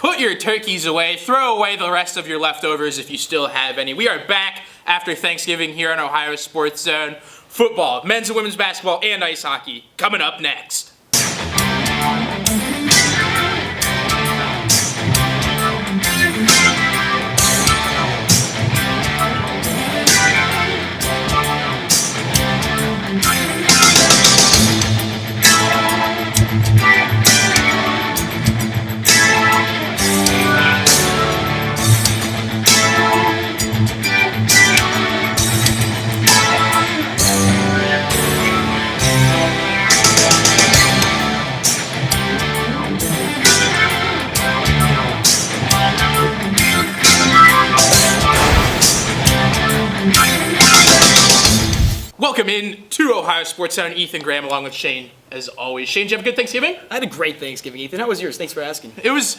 Put your turkeys away. Throw away the rest of your leftovers if you still have any. We are back after Thanksgiving here on Ohio Sports Zone. Football, men's and women's basketball, and ice hockey coming up next. Welcome in to Ohio Sports Zone. Ethan Graham along with Shane, as always. Shane, did you have a good Thanksgiving? I had a great Thanksgiving, Ethan. How was yours? Thanks for asking. It was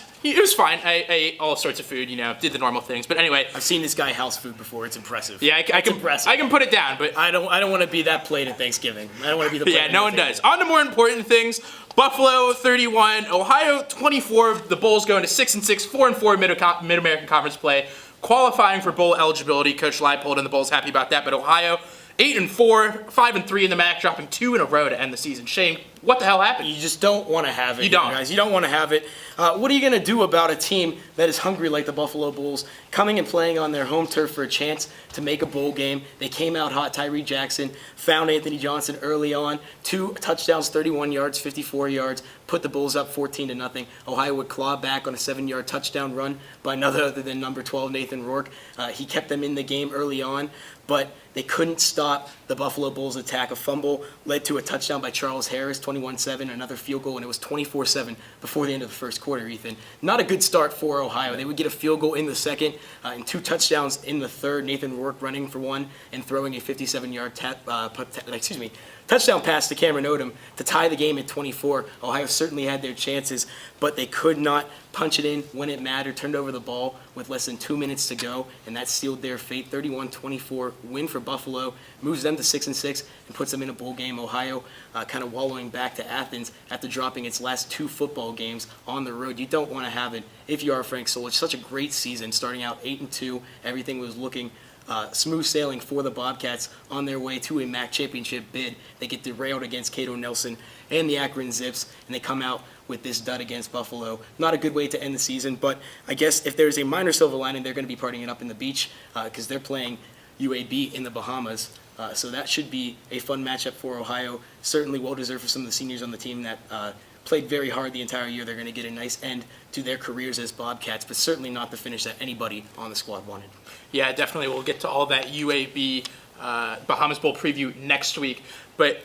fine. I ate all sorts of food, did the normal things. But anyway, I've seen this guy house food before. It's impressive. yeah, I can put it down, but I don't want to be that plate at Thanksgiving. I don't want to be the plate. yeah, no one does. On to more important things. Buffalo 31, Ohio 24. The Bulls going to 6-6, 4-4 Mid-American Conference play, qualifying for bowl eligibility. Coach Leipold and the Bulls happy about that, but Ohio 8-4, 5-3 in the MAC, dropping 2 in a row to end the season. Shane, what the hell happened? You just don't want to have it. You don't. Guys. You don't want to have it. What are you going to do about a team that is hungry like the Buffalo Bulls, coming and playing on their home turf for a chance to make a bowl game? They came out hot. Tyree Jackson found Anthony Johnson early on. 2 touchdowns, 31 yards, 54 yards, put the Bulls up 14-0. Ohio would claw back on a 7-yard touchdown run by none other than number 12, Nathan Rourke. He kept them in the game early on, but they couldn't stop the Buffalo Bulls' attack. A fumble led to a touchdown by Charles Harris, 21-7, another field goal, and it was 24-7 before the end of the first quarter, Ethan. Not a good start for Ohio. They would get a field goal in the second and 2 touchdowns in the third. Nathan Rourke running for one and throwing a 57-yard touchdown pass to Cameron Odom to tie the game at 24. Ohio certainly had their chances, but they could not punch it in when it mattered. Turned over the ball with less than 2 minutes to go, and that sealed their fate. 31-24 win for Buffalo, moves them to 6-6 and puts them in a bowl game. Ohio kind of wallowing back to Athens after dropping its last 2 football games on the road. You don't want to have it if you are Frank Solich. Such a great season, starting out 8-2. Everything was looking smooth sailing for the Bobcats on their way to a MAC championship bid. They get derailed against Cato Nelson and the Akron Zips, and they come out with this dud against Buffalo. Not a good way to end the season, but I guess if there's a minor silver lining, they're going to be partying it up in the beach because they're playing UAB in the Bahamas. So that should be a fun matchup for Ohio. Certainly well-deserved for some of the seniors on the team that played very hard the entire year. They're going to get a nice end to their careers as Bobcats, but certainly not the finish that anybody on the squad wanted. Yeah, definitely. We'll get to all that UAB Bahamas Bowl preview next week. But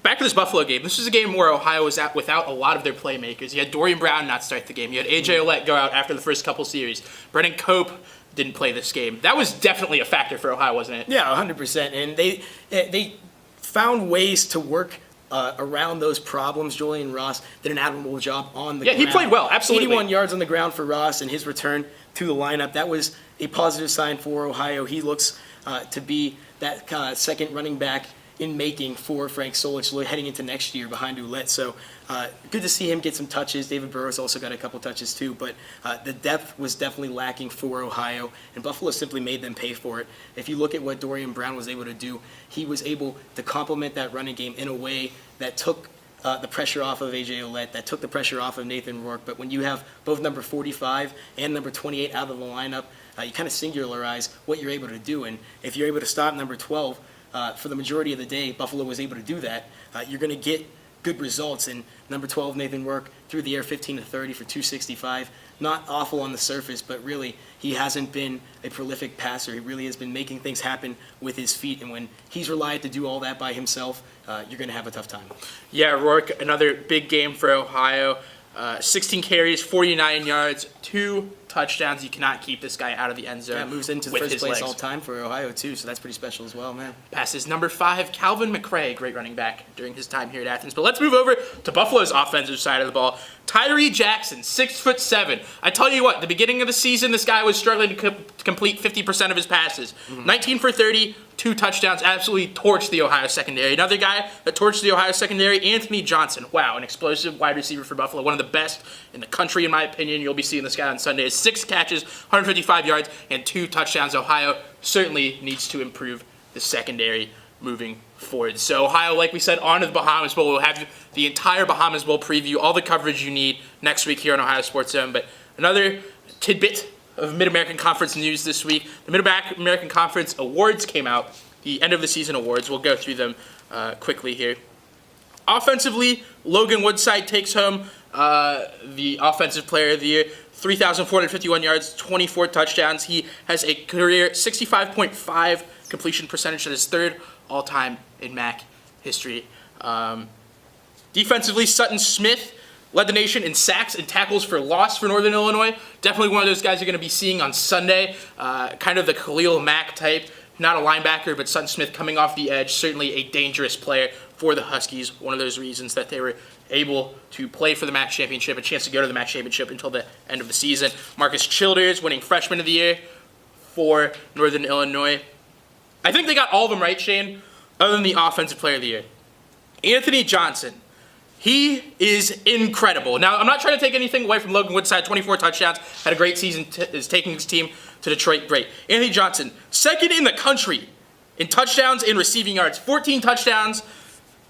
back to this Buffalo game. This was a game where Ohio was without a lot of their playmakers. You had Dorian Brown not start the game. You had A.J. Ouellette go out after the first couple series. Brennan Cope didn't play this game. That was definitely a factor for Ohio, wasn't it? Yeah, 100%. And they found ways to work around those problems. Julian Ross did an admirable job on the ground. Yeah, he played well, absolutely. 81 yards on the ground for Ross and his return to the lineup. That was a positive sign for Ohio. He looks to be that second running back in making for Frank Solich heading into next year behind Ouellette. So good to see him get some touches. David Burrows also got a couple touches too, but the depth was definitely lacking for Ohio, and Buffalo simply made them pay for it. If you look at what Dorian Brown was able to do, he was able to complement that running game in a way that took the pressure off of A.J. Ouellette, that took the pressure off of Nathan Rourke. But when you have both number 45 and number 28 out of the lineup, you kind of singularize what you're able to do. And if you're able to stop number 12, for the majority of the day, Buffalo was able to do that. You're going to get good results. And number 12, Nathan Rourke, through the air 15 to 30 for 265. Not awful on the surface, but really he hasn't been a prolific passer. He really has been making things happen with his feet. And when he's relied to do all that by himself, you're going to have a tough time. Yeah, Rourke, another big game for Ohio. 16 carries, 49 yards, 2 touchdowns. You cannot keep this guy out of the end zone. Yeah, moves into the first place all time for Ohio, too, so that's pretty special as well, man. Passes number 5, Calvin McRae, great running back during his time here at Athens. But let's move over to Buffalo's offensive side of the ball. Tyree Jackson, 6'7". I tell you what, the beginning of the season, this guy was struggling to complete 50% of his passes. 19 for 30, 2 touchdowns, absolutely torched the Ohio secondary. Another guy that torched the Ohio secondary, Anthony Johnson. Wow, an explosive wide receiver for Buffalo, one of the best in the country, in my opinion. You'll be seeing this guy on Sunday. 6 catches, 155 yards, and 2 touchdowns. Ohio certainly needs to improve the secondary moving forward. So Ohio, like we said, on to the Bahamas Bowl. We'll have the entire Bahamas Bowl preview, all the coverage you need next week here on Ohio Sports Zone. But another tidbit of Mid-American Conference news this week. The Mid-American Conference awards came out, the end of the season awards. We'll go through them quickly here. Offensively, Logan Woodside takes home the Offensive Player of the Year. 3,451 yards, 24 touchdowns. He has a career 65.5 completion percentage. That is 3rd all-time in MAC history. Defensively, Sutton Smith led the nation in sacks and tackles for loss for Northern Illinois. Definitely one of those guys you're going to be seeing on Sunday. Kind of the Khalil Mack type. Not a linebacker, but Sutton Smith coming off the edge. Certainly a dangerous player for the Huskies. One of those reasons that they were able to play for the MAC championship, a chance to go to the MAC championship until the end of the season. Marcus Childers winning Freshman of the Year for Northern Illinois. I think they got all of them right, Shane, other than the Offensive Player of the Year. Anthony Johnson. He is incredible. Now, I'm not trying to take anything away from Logan Woodside. 24 touchdowns, had a great season, is taking his team to Detroit. Great. Anthony Johnson, 2nd in the country in touchdowns and receiving yards. 14 touchdowns,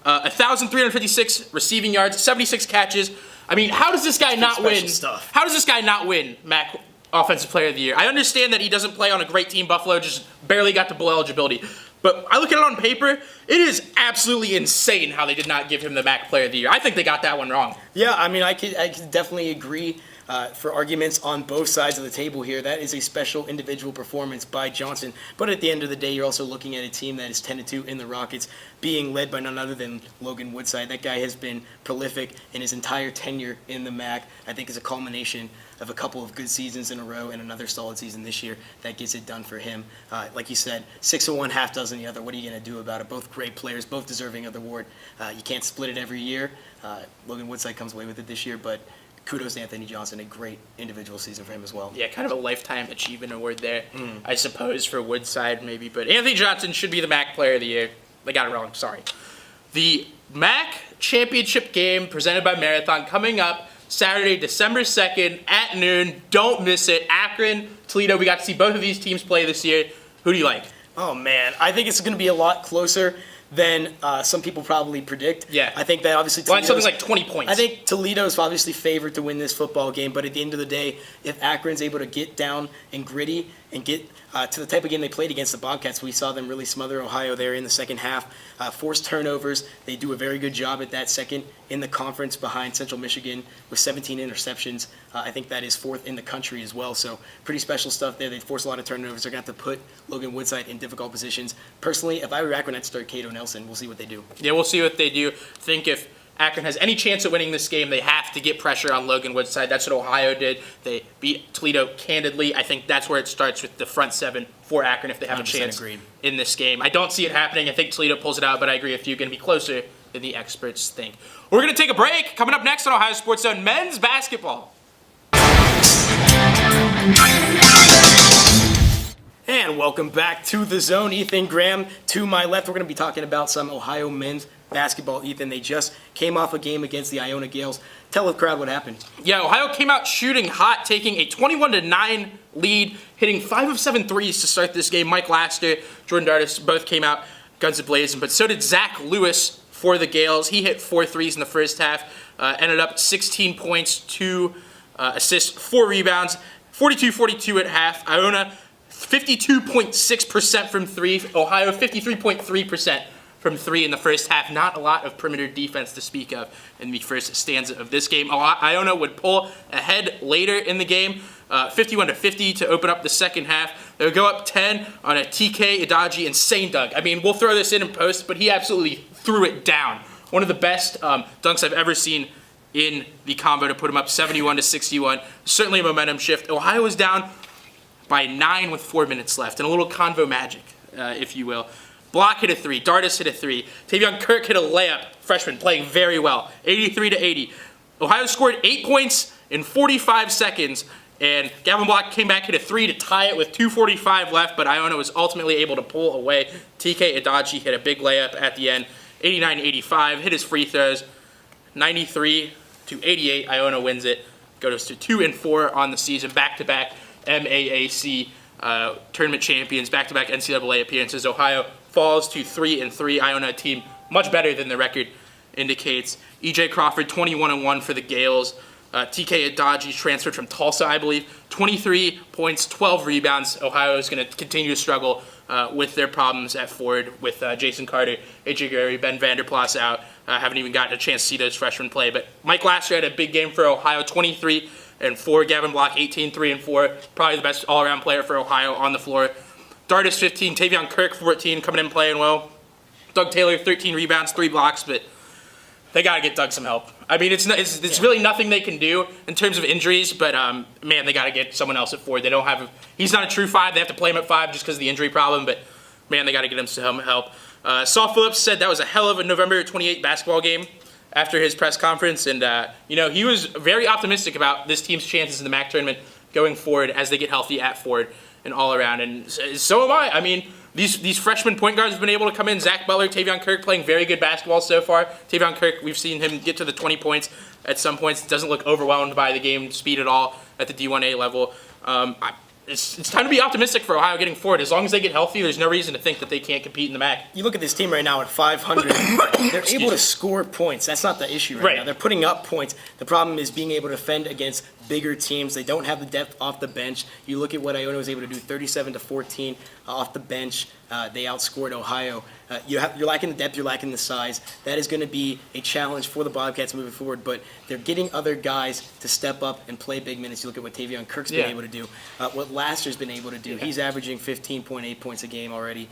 1,356 receiving yards, 76 catches. I mean, how does this guy not win? How does this guy not win MAC Offensive Player of the Year? I understand that he doesn't play on a great team. Buffalo just barely got to bowl eligibility. But I look at it on paper, it is absolutely insane how they did not give him the MAC Player of the Year. I think they got that one wrong. Yeah, I mean, I could definitely agree for arguments on both sides of the table here. That is a special individual performance by Johnson. But at the end of the day, you're also looking at a team that is 10-2 in the Rockets, being led by none other than Logan Woodside. That guy has been prolific in his entire tenure in the MAC. I think it's a culmination of a couple of good seasons in a row and another solid season this year that gets it done for him. Like you said, 6 of one, half dozen the other. What are you going to do about it? Both great players, both deserving of the award. You can't split it every year. Logan Woodside comes away with it this year, but kudos to Anthony Johnson. A great individual season for him as well. Yeah, kind of a lifetime achievement award there, I suppose, for Woodside maybe. But Anthony Johnson should be the MAC Player of the Year. They got it wrong, sorry. The MAC Championship game presented by Marathon coming up Saturday, December 2nd at noon. Don't miss it. Akron, Toledo, we got to see both of these teams play this year. Who do you like? Oh, man. I think it's going to be a lot closer than some people probably predict. Yeah. I think that obviously Well, something like 20 points. I think Toledo's obviously favored to win this football game, but at the end of the day, if Akron's able to get down and gritty and get to the type of game they played against the Bobcats, we saw them really smother Ohio there in the second half, force turnovers. They do a very good job at that, second in the conference behind Central Michigan with 17 interceptions. I think that is 4th in the country as well, so pretty special stuff there. They force a lot of turnovers. They're going to have to put Logan Woodside in difficult positions. Personally, if I were Akron, I'd start Cato Nelson. We'll see what they do. Yeah, we'll see what they do. I think if Akron has any chance at winning this game, they have to get pressure on Logan Woodside. That's what Ohio did. They beat Toledo candidly. I think that's where it starts with the front 7 for Akron if they have a chance in this game. I don't see it happening. I think Toledo pulls it out, but I agree with you. Going to be closer than the experts think. We're going to take a break. Coming up next on Ohio Sports Zone, men's basketball. And welcome back to The Zone. Ethan Graham to my left. We're going to be talking about some Ohio men's basketball. Ethan, they just came off a game against the Iona Gales. Tell the crowd what happened. Yeah, Ohio came out shooting hot, taking a 21-9 lead, hitting 5 of 7 threes to start this game. Mike Laster, Jordan Dardis both came out guns a-blazing, but so did Zach Lewis for the Gales. He hit 4 threes in the first half, ended up 16 points, 2 assists, 4 rebounds, 42-42 at half. Iona 52.6% from 3. Ohio 53.3% from 3 in the first half. Not a lot of perimeter defense to speak of in the first stanza of this game. Iona would pull ahead later in the game, 51-50 to open up the second half. They would go up 10 on a TK, Adaji, and Sane Dunk. I mean, we'll throw this in post, but he absolutely threw it down. One of the best dunks I've ever seen in the combo to put him up 71-61. Certainly a momentum shift. Ohio was down by 9 with 4 minutes left, and a little convo magic, if you will. Block hit a 3, Dardis hit a 3, Tavion Kirk hit a layup, freshman playing very well, 83-80. Ohio scored 8 points in 45 seconds, And Gavin Block came back, hit a 3 to tie it with 2:45 left, but Iona was ultimately able to pull away. TK Adachi hit a big layup at the end, 89-85, hit his free throws, 93-88. Iona wins it, goes to 2-4 on the season, back-to-back MAAC tournament champions, back-to-back NCAA appearances. Ohio falls to 3-3. Iona, a team much better than the record indicates. EJ Crawford, 21-1 for the Gales. TK Adaji transferred from Tulsa, I believe. 23 points, 12 rebounds. Ohio is going to continue to struggle with their problems at forward with Jason Carter, AJ Gary, Ben Vanderplas out. Haven't even gotten a chance to see those freshmen play. But Mike Lasser had a big game for Ohio, 23-4. Gavin Block, 18-3-4. Probably the best all-around player for Ohio on the floor. Dardis, 15. Tavion Kirk, 14, coming in playing well. Doug Taylor, 13 rebounds, 3 blocks, but they got to get Doug some help. I mean, it's really nothing they can do in terms of injuries, but man, they got to get someone else at forward. They don't have. He's not a true 5. They have to play him at 5 just because of the injury problem. But man, they got to get him some help. Saul Phillips said that was a hell of a November 28th basketball game after his press conference, and he was very optimistic about this team's chances in the MAC tournament going forward as they get healthy at forward and all around. And so am I. I mean, these freshman point guards have been able to come in. Zach Butler, Tavion Kirk playing very good basketball so far. Tavion Kirk, we've seen him get to the 20 points at some points. Doesn't look overwhelmed by the game speed at all at the D1A level. It's time to be optimistic for Ohio getting forward. As long as they get healthy, there's no reason to think that they can't compete in the MAC. You look at this team right now at 500. They're able to score points. That's not the issue right now. They're putting up points. The problem is being able to defend against bigger teams. They don't have the depth off the bench. You look at what Iona was able to do, 37-14 off the bench. They outscored Ohio. You're lacking the depth. You're lacking the size. That is going to be a challenge for the Bobcats moving forward. But they're getting other guys to step up and play big minutes. You look at what Tavion Kirk's been able to do, what Lasser's been able to do. He's averaging 15.8 points a game already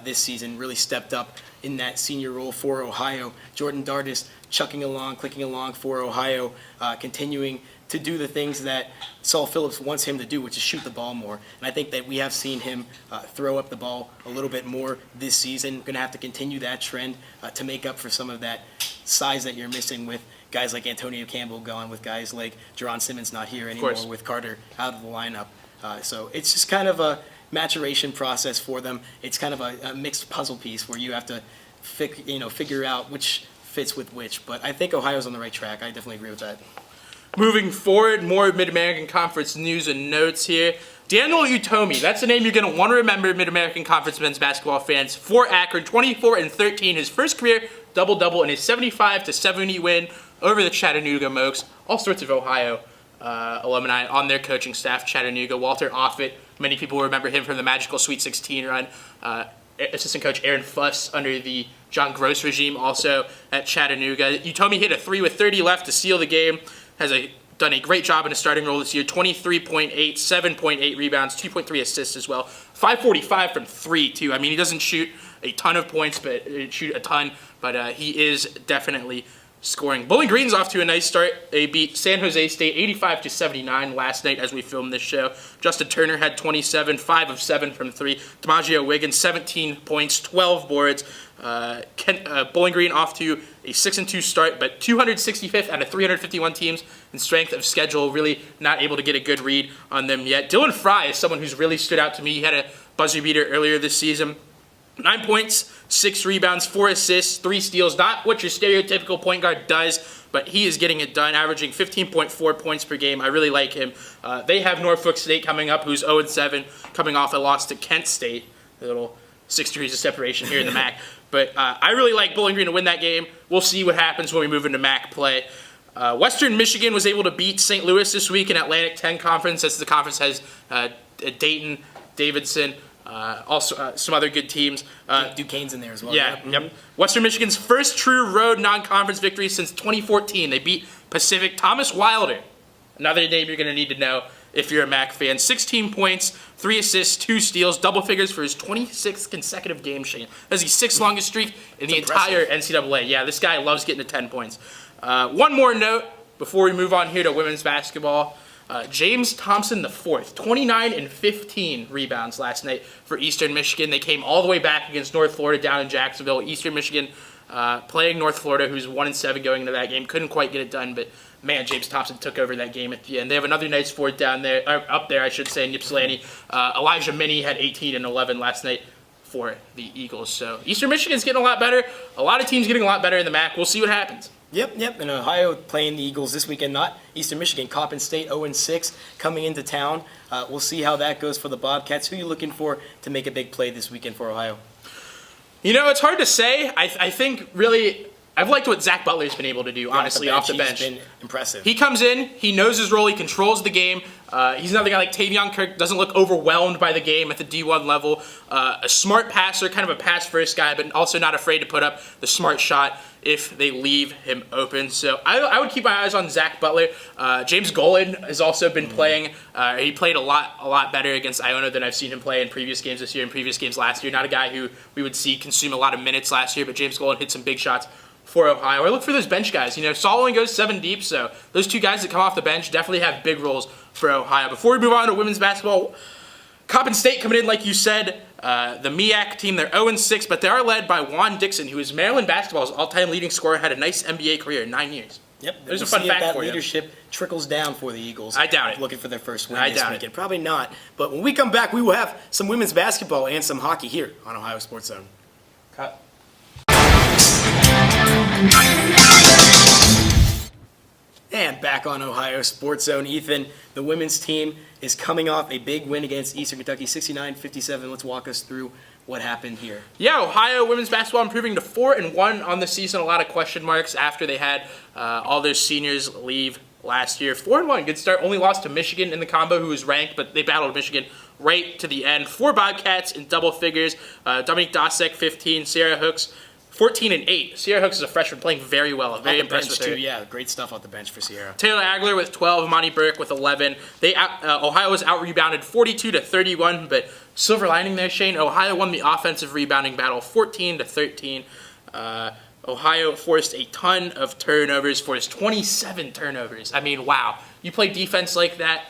this season. Really stepped up in that senior role for Ohio. Jordan Dardis chucking along, clicking along for Ohio, continuing to do the things that Saul Phillips wants him to do, which is shoot the ball more. And I think that we have seen him throw up the ball a little bit more this season. Going to have to continue that trend to make up for some of that size that you're missing with guys like Antonio Campbell gone, with guys like Jerron Simmons not here anymore, with Carter out of the lineup. So it's just kind of a maturation process for them. It's kind of a mixed puzzle piece where you have to figure out which fits with which. But I think Ohio's on the right track. I definitely agree with that. Moving forward, more Mid-American Conference news and notes here. Daniel Utomi, that's a name you're going to want to remember, Mid-American Conference men's basketball fans. For Akron, 24-13, his first career double-double in his 75-70 win over the Chattanooga Moaks. All sorts of Ohio alumni on their coaching staff. Chattanooga, Walter Offit, many people remember him from the magical Sweet 16 run. Assistant coach Aaron Fuss under the John Gross regime also at Chattanooga. Utomi hit a 3 with 30 left to seal the game. Has done a great job in a starting role this year. 23.8, 7.8 rebounds, 2.3 assists as well. 545 from 3 too. I mean, he doesn't shoot a ton of points, but he is definitely scoring. Bowling Green's off to a nice start. They beat San Jose State 85-79 last night as we filmed this show. Justin Turner had 27, 5 of 7 from 3. DiMaggio Wiggins, 17 points, 12 boards. Bowling Green off to a 6-2 start, but 265th out of 351 teams in strength of schedule. Really not able to get a good read on them yet. Dylan Fry is someone who's really stood out to me. He had a buzzer beater earlier this season. 9 points, 6 rebounds, 4 assists, 3 steals. Not what your stereotypical point guard does, but he is getting it done, averaging 15.4 points per game. I really like him. They have Norfolk State coming up, who's 0-7, coming off a loss to Kent State. A little 6 degrees of separation here in the MAC. But I really like Bowling Green to win that game. We'll see what happens when we move into MAC play. Western Michigan was able to beat St. Louis this week in Atlantic 10 Conference. As the conference has Dayton, Davidson, also some other good teams. Duquesne's in there as well. Yep. Western Michigan's first true road non-conference victory since 2014. They beat Pacific. Thomas Wilder, another name you're going to need to know if you're a MAC fan. 16 points, 3 assists, 2 steals, double figures for his 26th consecutive game, Shane. That's the 6th longest streak in the entire NCAA. Yeah, this guy loves getting to 10 points. One more note before we move on here to women's basketball. James Thompson IV, 29-15 rebounds last night for Eastern Michigan. They came all the way back against North Florida down in Jacksonville. Eastern Michigan playing North Florida, who's 1-7 going into that game. Couldn't quite get it done, but man, James Thompson took over that game at the end. They have another nice forward down there, or up there, I should say, in Ypsilanti. Elijah Minnie had 18 and 11 last night for the Eagles. So Eastern Michigan's getting a lot better. A lot of teams getting a lot better in the MAC. We'll see what happens. Yep. And Ohio playing the Eagles this weekend, not Eastern Michigan. Coppin State 0-6 coming into town. We'll see how that goes for the Bobcats. Who are you looking for to make a big play this weekend for Ohio? You know, it's hard to say. I think really I've liked what Zach Butler's been able to do, honestly, off the bench. He's been impressive. He comes in, he knows his role, he controls the game. He's another guy like Tavion Kirk, doesn't look overwhelmed by the game at the D1 level. A smart passer, kind of a pass-first guy, but also not afraid to put up the smart shot if they leave him open. So I would keep my eyes on Zach Butler. James Golan has also been playing. He played a lot better against Iona than I've seen him play in previous games this year and previous games last year. Not a guy who we would see consume a lot of minutes last year, but James Golan hit some big shots for Ohio. I look for those bench guys. You know, Saul only goes 7 deep, so those two guys that come off the bench definitely have big roles for Ohio. Before we move on to women's basketball, Coppin State coming in, like you said, the MEAC team, they're 0-6, but they are led by Juan Dixon, who is Maryland basketball's all-time leading scorer, had a nice NBA career in 9 years. Yep. There's we'll a fun see if fact that for you. leadership trickles down for the Eagles. I doubt it. Looking for their first win I this doubt weekend. it. Probably not. But when we come back, we will have some women's basketball and some hockey here on Ohio Sports Zone. Cut. And back on Ohio Sports Zone, Ethan, the women's team is coming off a big win against Eastern Kentucky, 69-57. Let's walk us through what happened here. Yeah, Ohio women's basketball improving to 4-1 on the season. A lot of question marks after they had all their seniors leave last year. 4-1, good start. Only lost to Michigan in the combo, who was ranked, but they battled Michigan right to the end. 4 Bobcats in double figures. Dominique Dosek, 15. Sierra Hooks, 14-8. Sierra Hooks is a freshman playing very well. I'm very impressed with her. Too. Yeah, great stuff off the bench for Sierra. Taylor Agler with 12, Monty Burke with 11. Ohio was out-rebounded 42-31, but silver lining there, Shane. Ohio won the offensive rebounding battle 14-13. Ohio forced a ton of turnovers, forced 27 turnovers. I mean, wow. You play defense like that,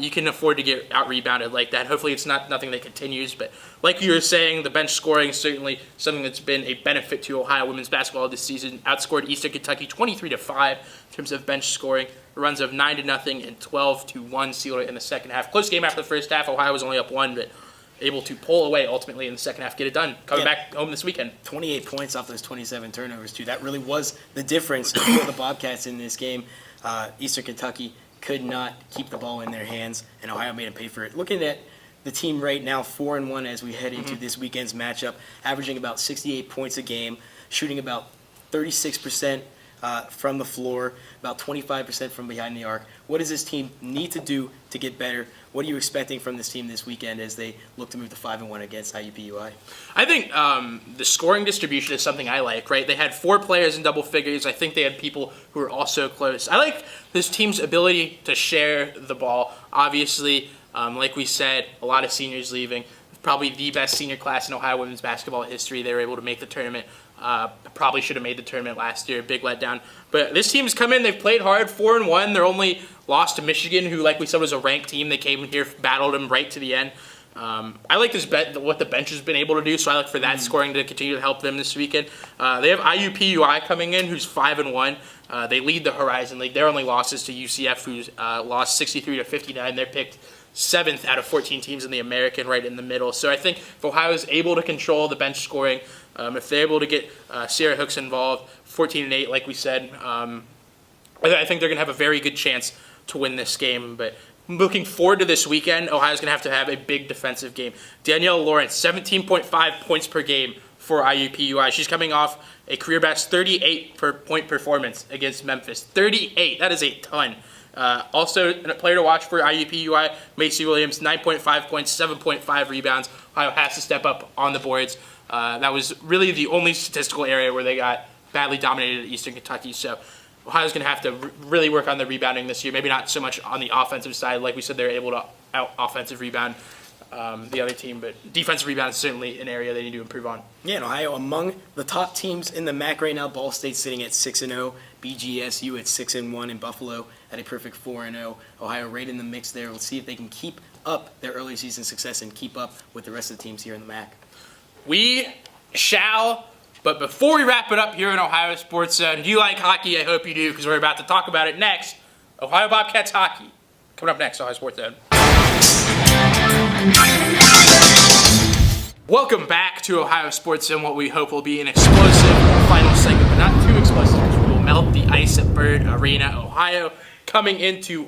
you can afford to get out-rebounded like that. Hopefully it's nothing that continues, but like you were saying, the bench scoring is certainly something that's been a benefit to Ohio women's basketball this season. Outscored Eastern Kentucky 23-5 in terms of bench scoring. Runs of 9-0 and 12-1 sealed it in the second half. Close game after the first half. Ohio was only up 1, but able to pull away ultimately in the second half, get it done. Coming back home this weekend. 28 points off those 27 turnovers, too. That really was the difference for the Bobcats in this game. Eastern Kentucky could not keep the ball in their hands, and Ohio made them pay for it. Looking at the team right now, 4-1 as we head into this weekend's matchup, averaging about 68 points a game, shooting about 36% from the floor, about 25% from behind the arc. What does this team need to do to get better? What are you expecting from this team this weekend as they look to move to 5-1 against IUPUI? I think the scoring distribution is something I like, right? They had 4 players in double figures. I think they had people who were also close. I like this team's ability to share the ball. Obviously, like we said, a lot of seniors leaving. Probably the best senior class in Ohio women's basketball history. They were able to make the tournament. Probably should have made the tournament last year. Big letdown. But this team's come in. They've played hard. 4-1. They're only lost to Michigan, who, like we said, was a ranked team. They came in here, battled them right to the end. I like what the bench has been able to do, so I look for that scoring to continue to help them this weekend. They have IUPUI coming in, who's 5-1. They lead the Horizon League. Their only losses to UCF, who's lost 63-59. They're picked 7th out of 14 teams in the American, right in the middle. So I think if Ohio is able to control the bench scoring, if they're able to get Sierra Hooks involved, 14-8, like we said, I think they're going to have a very good chance to win this game. But looking forward to this weekend, Ohio's going to have a big defensive game. Danielle Lawrence, 17.5 points per game for IUPUI. She's coming off a career best 38 per point performance against Memphis. 38, that is a ton. Also, a player to watch for IUPUI, Macy Williams, 9.5 points, 7.5 rebounds. Ohio has to step up on the boards. That was really the only statistical area where they got badly dominated at Eastern Kentucky. So Ohio's going to have to really work on the rebounding this year. Maybe not so much on the offensive side. Like we said, they're able to out-offensive rebound the other team. But defensive rebound is certainly an area they need to improve on. Yeah, and Ohio among the top teams in the MAC right now. Ball State sitting at 6-0. BGSU at 6-1, and Buffalo at a perfect 4-0. Ohio right in the mix there. Let's see if they can keep up their early season success and keep up with the rest of the teams here in the MAC. We shall But before we wrap it up here in Ohio Sports Zone, do you like hockey? I hope you do, because we're about to talk about it next. Ohio Bobcats hockey. Coming up next, Ohio Sports Zone. Welcome back to Ohio Sports Zone, what we hope will be an explosive final segment, but not too explosive, because we will melt the ice at Bird Arena, Ohio, coming into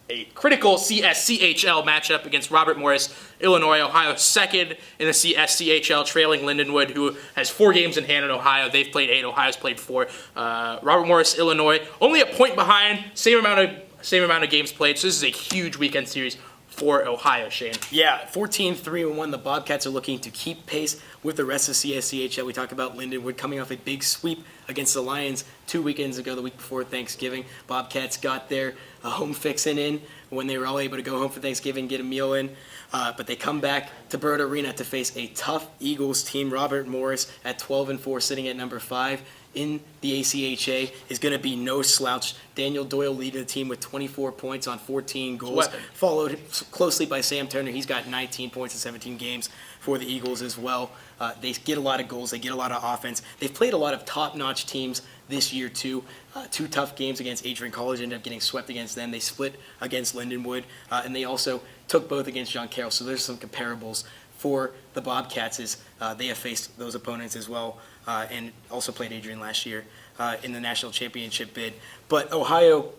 a critical CSCHL matchup against Robert Morris, Illinois. Ohio second in the CSCHL, trailing Lindenwood, who has 4 games in hand in Ohio. They've played 8. Ohio's played 4. Robert Morris, Illinois, only a point behind, same amount of games played. So this is a huge weekend series for Ohio, Shane. Yeah, 14-3-1. The Bobcats are looking to keep pace with the rest of CSCHL. We talked about Lindenwood coming off a big sweep against the Lions 2 weekends ago, the week before Thanksgiving. Bobcats got their home fixing in when they were all able to go home for Thanksgiving, get a meal in. But they come back to Bird Arena to face a tough Eagles team. Robert Morris at 12-4, sitting at number 5 in the ACHA, is going to be no slouch. Daniel Doyle leading the team with 24 points on 14 goals, Weapon. followed closely by Sam Turner. He's got 19 points in 17 games for the Eagles as well. They get a lot of goals. They get a lot of offense. They've played a lot of top-notch teams this year, too. 2 tough games against Adrian College, ended up getting swept against them. They split against Lindenwood, and they also took both against John Carroll. So there's some comparables for the Bobcats as they have faced those opponents as well, and also played Adrian last year in the national championship bid. But Ohio,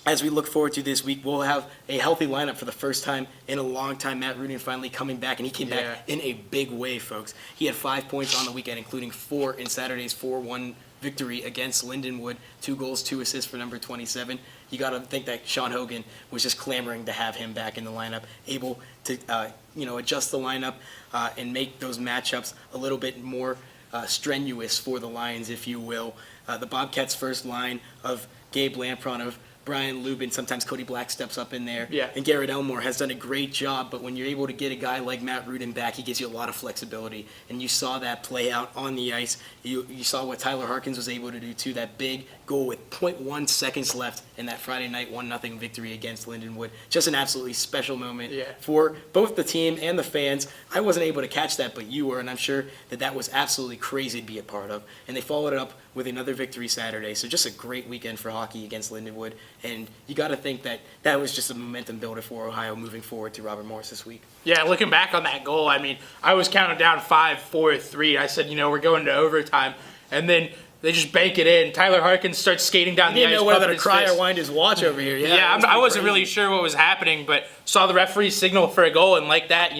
as we look forward to this week, we'll have a healthy lineup for the first time in a long time. Matt Rudin finally coming back, and he came back in a big way, folks. He had 5 points on the weekend, including 4 in Saturday's 4-1 victory against Lindenwood. 2 goals, 2 assists for number 27. You got to think that Sean Hogan was just clamoring to have him back in the lineup, able to adjust the lineup and make those matchups a little bit more strenuous for the Lions, if you will. The Bobcats' first line of Gabe Lampron, of Brian Lubin, sometimes Cody Black steps up in there, and Garrett Elmore has done a great job, but when you're able to get a guy like Matt Rudin back, he gives you a lot of flexibility, and you saw that play out on the ice. You saw what Tyler Harkins was able to do, too, that big goal with 0.1 seconds left in that Friday night 1-0 victory against Lindenwood. Just an absolutely special moment for both the team and the fans. I wasn't able to catch that, but you were, and I'm sure that was absolutely crazy to be a part of, and they followed it up with another victory Saturday. So just a great weekend for hockey against Lindenwood. And you got to think that was just a momentum builder for Ohio moving forward to Robert Morris this week. Yeah, looking back on that goal, I mean, I was counting down 5, 4, 3. I said, we're going to overtime. And then they just bank it in. Tyler Harkins starts skating down the ice. He didn't know whether to cry or wind his watch over here. I wasn't really sure what was happening, but saw the referee signal for a goal. And like that,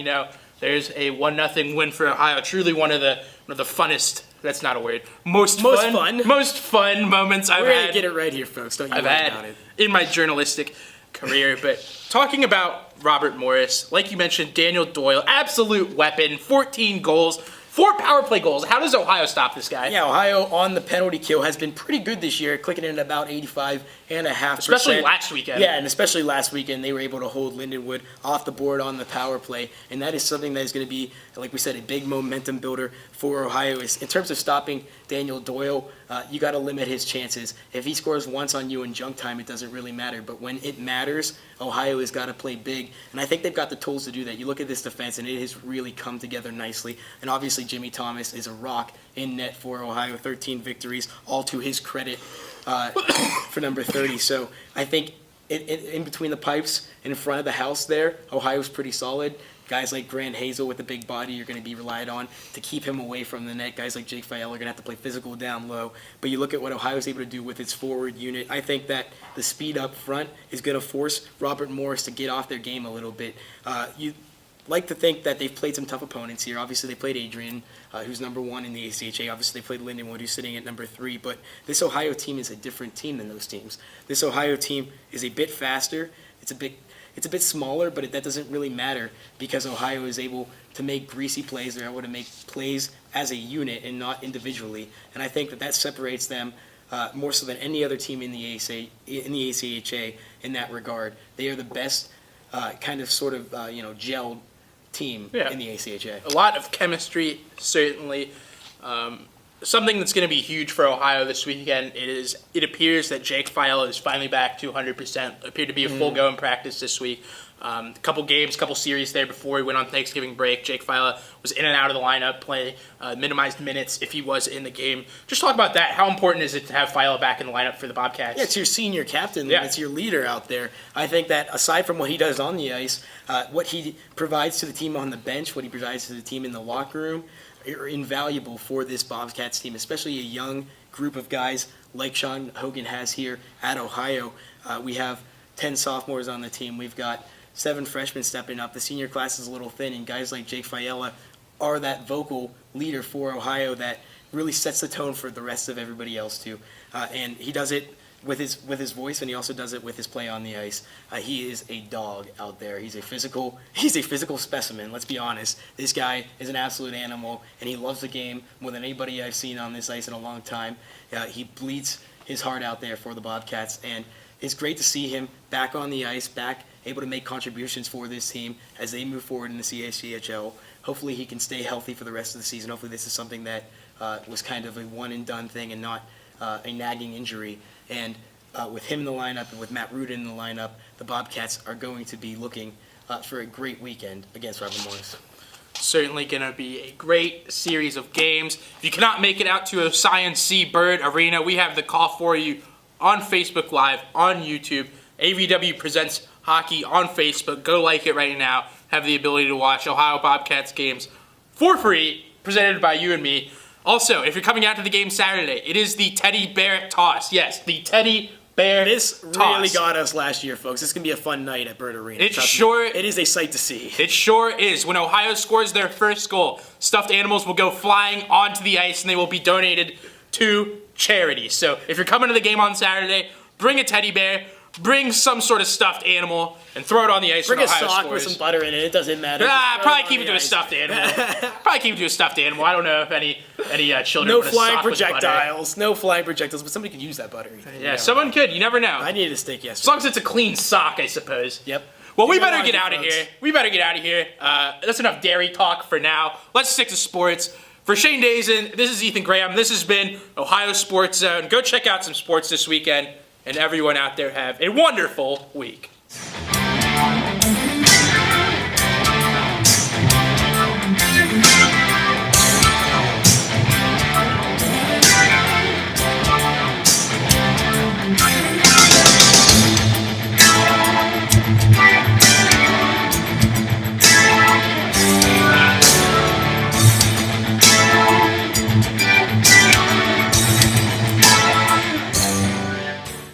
there's a 1-0 win for Ohio. Truly one of the funnest. That's not a word. Most fun moments I've had. We're going to get it right here, folks. Don't you worry about it. In my journalistic career. But talking about Robert Morris, like you mentioned, Daniel Doyle, absolute weapon, 14 goals, 4 power play goals. How does Ohio stop this guy? Yeah, Ohio on the penalty kill has been pretty good this year, clicking in at about 85.5%. Especially last weekend. Yeah, and especially last weekend, they were able to hold Lindenwood off the board on the power play, and that is something that is going to be, like we said, a big momentum builder for Ohio. In terms of stopping Daniel Doyle, you got to limit his chances. If he scores once on you in junk time, it doesn't really matter, but when it matters, Ohio has got to play big, and I think they've got the tools to do that. You look at this defense, and it has really come together nicely, and obviously Jimmy Thomas is a rock in net for Ohio, 13 victories, all to his credit for number 30. So I think in between the pipes and in front of the house there, Ohio's pretty solid. Guys like Grant Hazel with the big body are going to be relied on to keep him away from the net. Guys like Jake Fiala are going to have to play physical down low. But you look at what Ohio's able to do with its forward unit. I think that the speed up front is going to force Robert Morris to get off their game a little bit. You like to think that they've played some tough opponents here. Obviously, they played Adrian, who's number 1 in the ACHA. Obviously, they played Lindenwood, who's sitting at number 3. But this Ohio team is a different team than those teams. This Ohio team is a bit faster. It's a bit smaller, but that doesn't really matter because Ohio is able to make greasy plays. They're able to make plays as a unit and not individually. And I think that separates them more so than any other team in the ACHA in that regard. They are the best gelled team in the ACHA. A lot of chemistry, certainly. Something that's going to be huge for Ohio this weekend is it appears that Jake Fiala is finally back to 100%. Appeared to be a full go in practice this week. A couple games, couple series there before he went on Thanksgiving break. Jake Fila was in and out of the lineup, minimized minutes if he was in the game. Just talk about that. How important is it to have Fila back in the lineup for the Bobcats? Yeah, it's your senior captain. Yeah. It's your leader out there. I think that aside from what he does on the ice, what he provides to the team on the bench, what he provides to the team in the locker room, are invaluable for this Bobcats team, especially a young group of guys like Sean Hogan has here at Ohio. We have 10 sophomores on the team. We've got 7 freshmen stepping up. The senior class is a little thin, and guys like Jake Fiala are that vocal leader for Ohio that really sets the tone for the rest of everybody else too. And he does it with his voice, and he also does it with his play on the ice. He is a dog out there. He's a physical specimen. Let's be honest. This guy is an absolute animal, and he loves the game more than anybody I've seen on this ice in a long time. He bleeds his heart out there for the Bobcats, and it's great to see him back on the ice, back able to make contributions for this team as they move forward in the CHCHL. Hopefully he can stay healthy for the rest of the season. Hopefully this is something that was kind of a one-and-done thing and not a nagging injury. And with him in the lineup and with Matt Rudin in the lineup, the Bobcats are going to be looking for a great weekend against Robert Morris. Certainly going to be a great series of games. If you cannot make it out to Ocyan C. Bird Arena, we have the call for you on Facebook Live, on YouTube. AVW Presents Hockey on Facebook. Go like it right now. Have the ability to watch Ohio Bobcats games for free, presented by you and me. Also, if you're coming out to the game Saturday, it is the Teddy Bear Toss. Yes, the Teddy Bear This Toss. really got us last year, folks. This is going to be a fun night at Bird Arena. It Trust me. sure- It is a sight to see. It sure is. When Ohio scores their first goal, stuffed animals will go flying onto the ice and they will be donated to charity. So if you're coming to the game on Saturday, bring a teddy bear, bring some sort of stuffed animal, and throw it on the ice Bring when a Ohio sock scores. with some butter in it. It doesn't matter. Probably keep it to a stuffed animal. Probably keep it to a stuffed animal. I don't know if any children No want a flying sock with butter. projectiles. No flying projectiles, but somebody could use that butter. Yeah, someone could. You never know. I needed a steak As yesterday. long as it's a clean sock, I suppose. Yep. Well, we You know better how get I do, out of folks. here. We better get out of here. That's enough dairy talk for now. Let's stick to sports. For Shane Dazen, this is Ethan Graham. This has been Ohio Sports Zone. Go check out some sports this weekend, and everyone out there have a wonderful week.